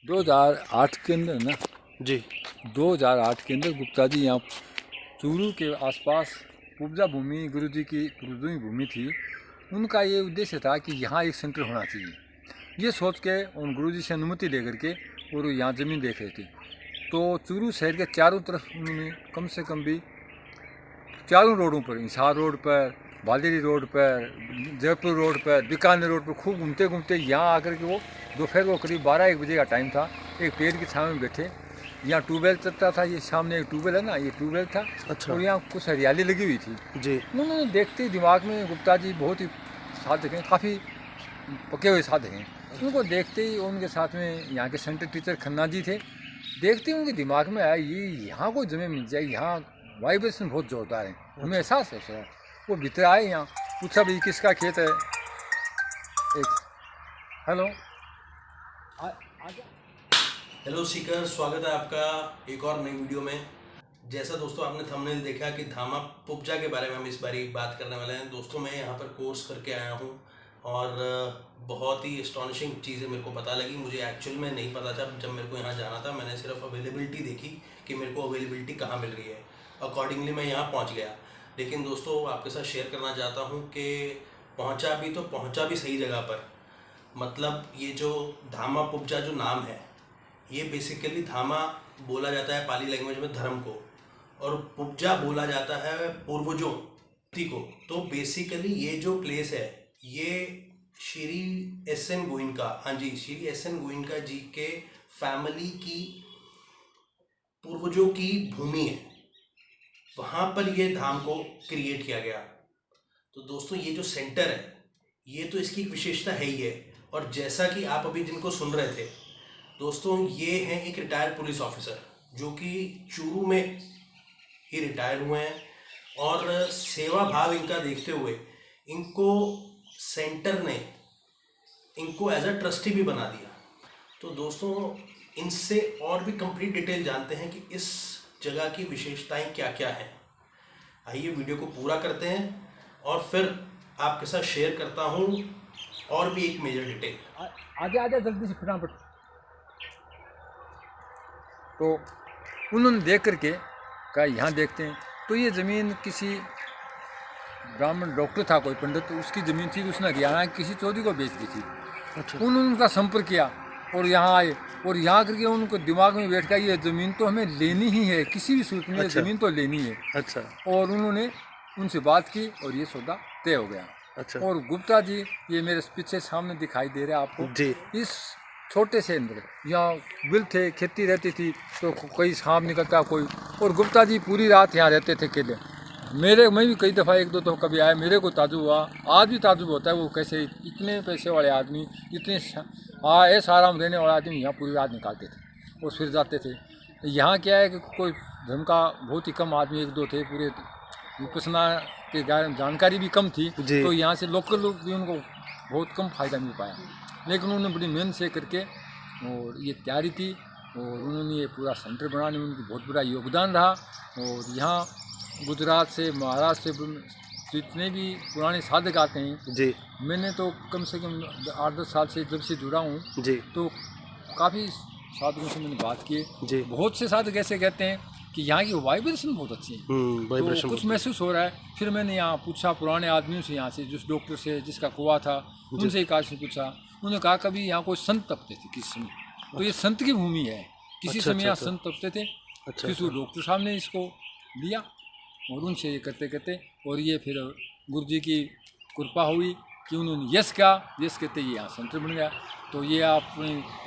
2008 के अंदर ना जी 2008 के अंदर गुप्ता जी यहाँ चूरू के आसपास उपजा भूमि गुरु जी की गुरुजी भूमि थी। उनका ये उद्देश्य था कि यहाँ एक सेंटर होना चाहिए, ये सोच के उन गुरु जी से अनुमति लेकर के और यहाँ ज़मीन देख रहे थे। तो चूरू शहर के चारों तरफ उन्होंने कम से कम भी चारों रोडों पर, हिसार रोड पर, भालेरी रोड पर, जयपुर रोड पर, बीकानेर रोड पर खूब घूमते घूमते यहाँ आकर के वो दोपहर को करीब 12-1 बजे का टाइम था, एक पेड़ की छाँव में बैठे। यहाँ ट्यूबवेल चलता था, ये सामने एक ट्यूबवेल है ना, ये ट्यूबवेल था। अच्छा। और यहाँ कुछ हरियाली लगी हुई थी जी उन्होंने देखते ही दिमाग में, गुप्ता जी बहुत ही साधक हैं, काफ़ी पके हुए साधक हैं। उनको देखते ही उनके साथ में यहाँ के सेंटर टीचर खन्ना जी थे, देखते ही उनके दिमाग में आया ये यहाँ को जमीन मिल जाए, यहाँ वाइब्रेशन बहुत जोरदार है, हमें एहसास है सर। वो भीतर आए, यहाँ पूछा भाई किसका खेत है। एक हेलो हेलो सीकर, स्वागत है आपका एक और नई वीडियो में। जैसा दोस्तों आपने थंबनेल देखा कि धामा पुपजा के बारे में हम इस बारी बात करने वाले हैं। दोस्तों मैं यहाँ पर कोर्स करके आया हूँ और बहुत ही एस्टॉनिशिंग चीज़ें मेरे को पता लगी। मुझे एक्चुअल में नहीं पता था जब मेरे को यहाँ जाना था, मैंने सिर्फ अवेलेबिलिटी देखी कि मेरे को अवेलेबिलिटी कहाँ मिल रही है, अकॉर्डिंगली मैं यहाँ पहुँच गया। लेकिन दोस्तों आपके साथ शेयर करना चाहता हूँ कि पहुँचा भी सही जगह पर। मतलब ये जो धामा पुपजा जो नाम है, ये बेसिकली धामा बोला जाता है पाली लैंग्वेज में धर्म को, और पुपजा बोला जाता है पूर्वजों को। तो बेसिकली ये जो प्लेस है ये श्री एस.एन. गोइनका, हाँ जी, श्री एस.एन. गोइनका जी के फैमिली की पूर्वजों की भूमि है। वहाँ पर ये धाम को क्रिएट किया गया। तो दोस्तों ये जो सेंटर है ये तो इसकी एक विशेषता है ही है। और जैसा कि आप अभी जिनको सुन रहे थे दोस्तों, ये हैं एक रिटायर्ड पुलिस ऑफिसर जो कि चूरू में ही रिटायर हुए हैं, और सेवा भाव इनका देखते हुए इनको सेंटर ने इनको एज अ ट्रस्टी भी बना दिया। तो दोस्तों इनसे और भी कंप्लीट डिटेल जानते हैं कि इस जगह की विशेषताएं क्या क्या हैं। आइए वीडियो को पूरा करते हैं और फिर आपके साथ शेयर करता हूं और भी एक मेजर डिटेल। आगे आगे जल्दी से फटाफट। तो उन्होंने देख करके कहा यहाँ देखते हैं। तो ये ज़मीन किसी ब्राह्मण डॉक्टर था, कोई पंडित, तो उसकी ज़मीन थी, उसने यहाँ किसी चौधरी को बेच दी थी। अच्छा। उन्होंने उनका संपर्क किया और यहाँ आए, और यहाँ करके उनको दिमाग में बैठ गया ये ज़मीन तो हमें लेनी ही है, किसी भी सूरत में ये अच्छा। ज़मीन तो लेनी है। अच्छा। और उन्होंने उनसे बात की और ये सौदा तय हो गया। अच्छा। और गुप्ता जी, ये मेरे पीछे सामने दिखाई दे रहा है आपको जी। इस छोटे से अंदर यहाँ बिल थे, खेती रहती थी, तो कोई सांप निकलता कोई, और गुप्ता जी पूरी रात यहाँ रहते थे अकेले। मैं भी कई दफ़ा एक दो तो कभी आया, मेरे को ताजुब हुआ, आज भी ताजुब होता है वो कैसे इतने पैसे वाले आदमी, इतने ऐसा आराम रहने वाले आदमी यहाँ पूरी रात निकालते थे और फिर जाते थे। यहाँ क्या है कि कोई धर्म का बहुत ही कम आदमी, एक दो थे, पूरे विपसना के जानकारी भी कम थी, तो यहाँ से लोकल लोग भी उनको बहुत कम फ़ायदा मिल पाया। लेकिन उन्होंने बड़ी मेहनत से करके और ये तैयारी की, और उन्होंने ये पूरा सेंटर बनाने में उनकी बहुत बड़ा योगदान रहा। और यहाँ गुजरात से, महाराष्ट्र से जितने भी पुराने साधक आते हैं जी, मैंने तो कम से कम 8-10 साल से जब से जुड़ा हूँ जी, तो काफ़ी साधकों से मैंने बात की जी। बहुत से साधक ऐसे कहते हैं कि यहाँ की वाइब्रेशन बहुत अच्छी है, वाइब्रेशन तो कुछ महसूस हो रहा है। फिर मैंने यहाँ पूछा पुराने आदमियों से, यहाँ से जिस डॉक्टर से जिसका कुआ था उनसे एक आदमी से पूछा, उन्होंने कहा कभी यहाँ कोई संत तपते थे किसी समय, तो ये संत की भूमि है, किसी समय यहाँ संत तपते थे। फिर उस डॉक्टर साहब ने इसको लिया और उनसे ये करते करते, और ये फिर गुरु जी की कृपा हुई कि उन्होंने यस कहा, यस कहते ये यहाँ सेंटर बन गया। तो ये आप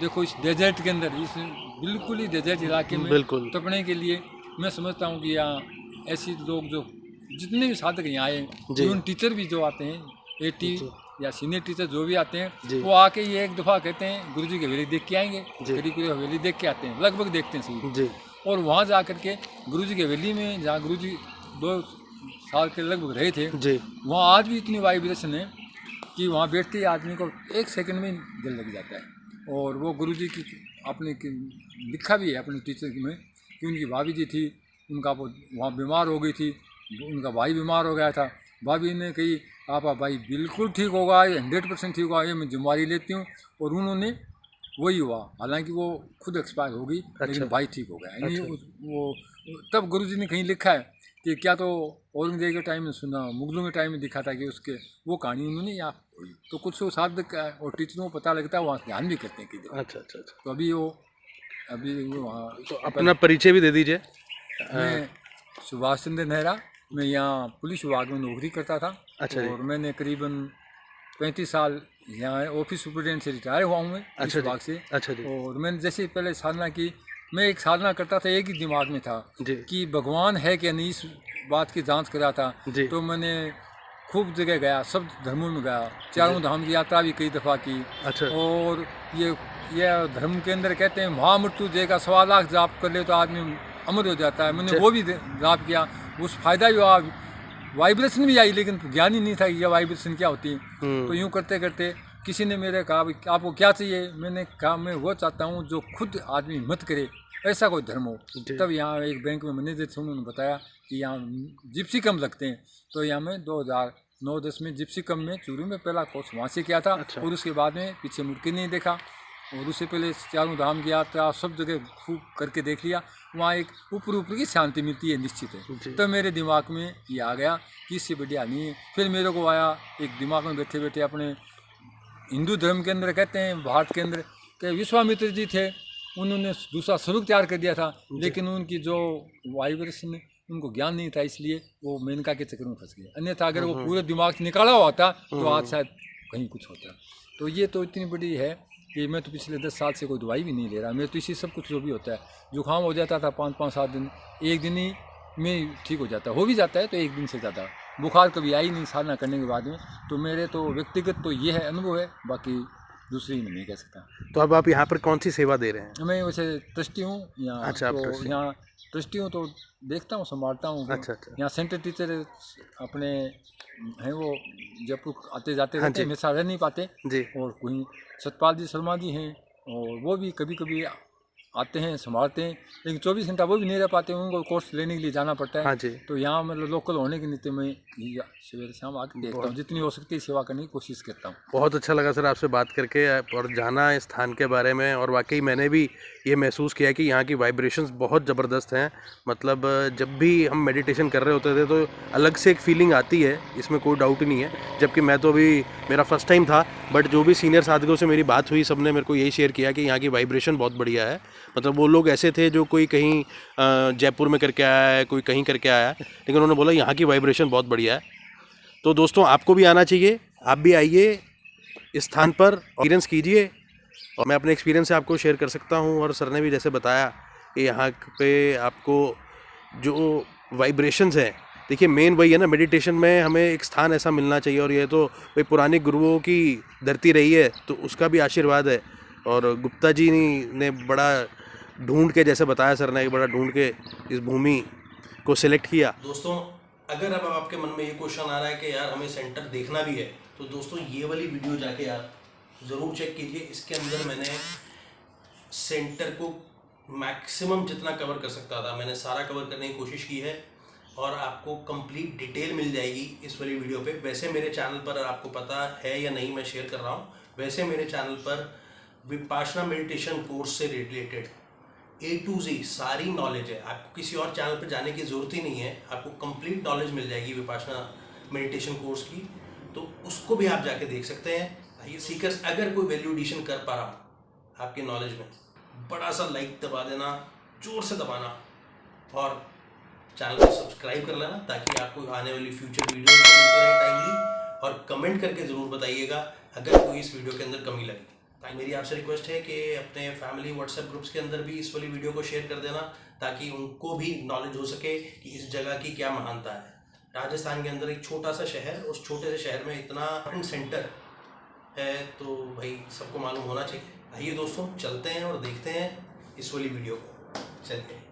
देखो इस डेजर्ट के अंदर, इस बिल्कुल ही डेजर्ट इलाके में तपने के लिए मैं समझता हूँ कि यहाँ ऐसे लोग जो जितने भी साधक यहाँ आए, इवन टीचर भी जो आते हैं, 80 या सीनियर टीचर जो भी आते हैं, वो आके ये एक दफ़ा कहते हैं गुरु जी की हवेली देख के आएंगे, करीब करीब हवेली देख के आते हैं, लगभग देखते हैं सभी। और वहाँ जा कर के गुरु जी की हवेली में, जहाँ गुरु जी 2 साल के लगभग रहे थे, वहाँ आज भी इतनी वाइब्रेशन है कि वहाँ बैठते ही आदमी को 1 सेकंड में दिल लग जाता है। और वो गुरु जी की अपने लिखा भी है अपने टीचर में कि उनकी भाभी जी थी, उनका वो वहाँ बीमार हो गई थी, उनका भाई बीमार हो गया था, भाभी ने कही आप भाई बिल्कुल ठीक होगा, ये 100% ठीक होगा, ये मैं जिम्मेवारी लेती हूँ। और उन्होंने वही हुआ। हालांकि वो खुद एक्सपायर हो गई, लेकिन भाई ठीक हो गया। यानी वो तब गुरुजी ने कहीं लिखा है कि क्या तो औरंगजेब के टाइम में सुना, मुगलों के टाइम में दिखा था कि उसके वो कहानी उन्होंने यहाँ हुई। तो कुछ वो साधक और टीचरों को पता लगता है, वहाँ ध्यान भी करते हैं कि अच्छा। तो अभी वो वहाँ। तो अपना परिचय भी दे दीजिए। मैं सुभाष चंद्र नेहरा, मैं यहाँ पुलिस विभाग में नौकरी करता था। अच्छा और मैंने करीबन 35 साल यहाँ ऑफिस सुपरिटेंडेंट से रिटायर हुआ हूँ मैं पुलिस विभाग से। अच्छा जी। और मैंने जैसे पहले साधना की, मैं एक साधना करता था, एक ही दिमाग में था जी। कि भगवान है कि नहीं, इस बात की जांच कर रहा था। जी। तो मैंने खूब जगह गया, सब धर्मों में गया, चारों धाम की यात्रा भी कई दफ़ा की। अच्छा। और ये धर्म के अंदर कहते हैं महामृत्यु जय का 1.25 लाख जाप कर ले तो आदमी अमर हो जाता है। मैंने वो भी जाप किया, उस फायदा भी हुआ, वाइब्रेशन भी आई, लेकिन ज्ञान ही नहीं था कि यह वाइब्रेशन क्या होती है। तो यूँ करते करते किसी ने मेरे कहा आपको क्या चाहिए, मैंने कहा मैं वो चाहता हूँ जो खुद आदमी मत करे, ऐसा कोई धर्म हो। तब यहाँ एक बैंक में मैनेजर थे, उन्होंने बताया कि यहाँ जिप्सी कम लगते हैं। तो यहाँ मैं 2009-10 में जिप्सी कम में चूरू में पहला कोर्स वहाँ से किया था। अच्छा। और उसके बाद में पीछे मुड़ के नहीं देखा। और उससे पहले चारों धाम की यात्रा सब जगह खूब करके देख लिया। वहाँ एक ऊपर की शांति मिलती है, निश्चित है। तो मेरे दिमाग में ये आ गया कि इससे बढ़िया नहीं है। फिर मेरे को आया एक दिमाग में बैठे बैठे, अपने हिंदू धर्म के अंदर कहते हैं भारत के अंदर कि विश्वामित्र जी थे, उन्होंने दूसरा स्वरूप तैयार कर दिया था, लेकिन उनकी जो वाइब्रेशन उनको ज्ञान नहीं था, इसलिए वो मेनका के चक्कर में फंस गए। अन्यथा अगर वो पूरे दिमाग से निकाला हुआ होता तो आज शायद कहीं कुछ होता। तो ये तो इतनी बड़ी है कि मैं तो पिछले 10 साल से कोई दवाई भी नहीं ले रहा। मैं तो इसी सब कुछ जो भी होता है, जुकाम हो जाता था 5-7 दिन, एक दिन ही में ठीक हो जाता, हो भी जाता है तो एक दिन से ज़्यादा। बुखार कभी आई नहीं साधना करने के बाद में। तो मेरे तो व्यक्तिगत तो ये है अनुभव है, बाकी दूसरी में नहीं कह सकता। तो अब आप यहाँ पर कौन सी सेवा दे रहे हैं? मैं वैसे ट्रस्टी हूँ यहाँ। अच्छा, आप तो ट्रस्टी। यहाँ ट्रस्टी हूँ तो देखता हूँ, संभालता हूँ। अच्छा। यहाँ सेंटर टीचर अपने हैं, वो जयपुर आते जाते हाँ रहते, हमेशा रह नहीं पाते जी। और कोई सतपाल जी शर्मा जी हैं, और वो भी कभी कभी आते हैं, संभालते हैं, लेकिन 24 घंटा वो भी नहीं रह पाते, उनको कोर्स लेने के लिए जाना पड़ता है। हाँ जी। तो यहाँ मतलब लोकल होने के नीचे मैं सवेरे शाम आके देखता हूँ, जितनी हो सकती है सेवा करने की कोशिश करता हूँ। बहुत अच्छा लगा सर आपसे बात करके और जाना इस स्थान के बारे में। और वाकई मैंने भी ये महसूस किया कि यहाँ की वाइब्रेशंस बहुत ज़बरदस्त हैं। मतलब जब भी हम मेडिटेशन कर रहे होते थे तो अलग से एक फीलिंग आती है, इसमें कोई डाउट ही नहीं है। जबकि मैं तो अभी मेरा फर्स्ट टाइम था, बट जो भी सीनियर साथियों से मेरी बात हुई, सबने मेरे को यही शेयर किया कि यहाँ की वाइब्रेशन बहुत बढ़िया है। मतलब वो लोग ऐसे थे जो कोई कहीं जयपुर में करके आया है, कोई कहीं करके आया है, लेकिन उन्होंने बोला यहाँ की वाइब्रेशन बहुत बढ़िया है। तो दोस्तों आपको भी आना चाहिए, आप भी आइए इस स्थान पर, एक्सपीरियंस कीजिए। और मैं अपने एक्सपीरियंस से आपको शेयर कर सकता हूँ। और सर ने भी जैसे बताया कि यहाँ पे आपको जो वाइब्रेशंस हैं, देखिए मेन वही है ना, मेडिटेशन में हमें एक स्थान ऐसा मिलना चाहिए। और ये तो भाई पुराने गुरुओं की धरती रही है, तो उसका भी आशीर्वाद है। और गुप्ता जी ने बड़ा ढूंढ के, जैसे बताया सर ने, बड़ा ढूंढ के इस भूमि को सिलेक्ट किया। दोस्तों अगर अब आपके मन में ये क्वेश्चन आ रहा है कि यार हमें सेंटर देखना भी है, तो दोस्तों ये वाली वीडियो जाके आप ज़रूर चेक कीजिए। इसके अंदर मैंने सेंटर को मैक्सिमम जितना कवर कर सकता था मैंने सारा कवर करने की कोशिश की है, और आपको कंप्लीट डिटेल मिल जाएगी इस वाली वीडियो पे। वैसे मेरे चैनल पर, आपको पता है या नहीं मैं शेयर कर रहा हूँ, वैसे मेरे चैनल पर विपाशना मेडिटेशन कोर्स से रिलेटेड A to Z सारी नॉलेज है। आपको किसी और चैनल पर जाने की ज़रूरत ही नहीं है, आपको कंप्लीट नॉलेज मिल जाएगी विपाशना मेडिटेशन कोर्स की। तो उसको भी आप जाके देख सकते हैं। ये सीकर्स अगर कोई वैल्यू एडिशन कर पा रहा हूँ आपके नॉलेज में, बड़ा सा लाइक दबा देना, जोर से दबाना, और चैनल को सब्सक्राइब कर लेना, ताकि आपको आने वाली फ्यूचर वीडियो मिलते रहे टाइमली। और कमेंट करके ज़रूर बताइएगा अगर कोई इस वीडियो के अंदर कमी लगी। मेरी आपसे रिक्वेस्ट है कि अपने फैमिली व्हाट्सएप ग्रुप्स के अंदर भी इस वाली वीडियो को शेयर कर देना, ताकि उनको भी नॉलेज हो सके कि इस जगह की क्या महानता है। राजस्थान के अंदर एक छोटा सा शहर, उस छोटे से शहर में इतना इम्पोर्टेंट सेंटर है, तो भाई सबको मालूम होना चाहिए। आइए दोस्तों चलते हैं और देखते हैं इस वाली वीडियो को। चलते हैं।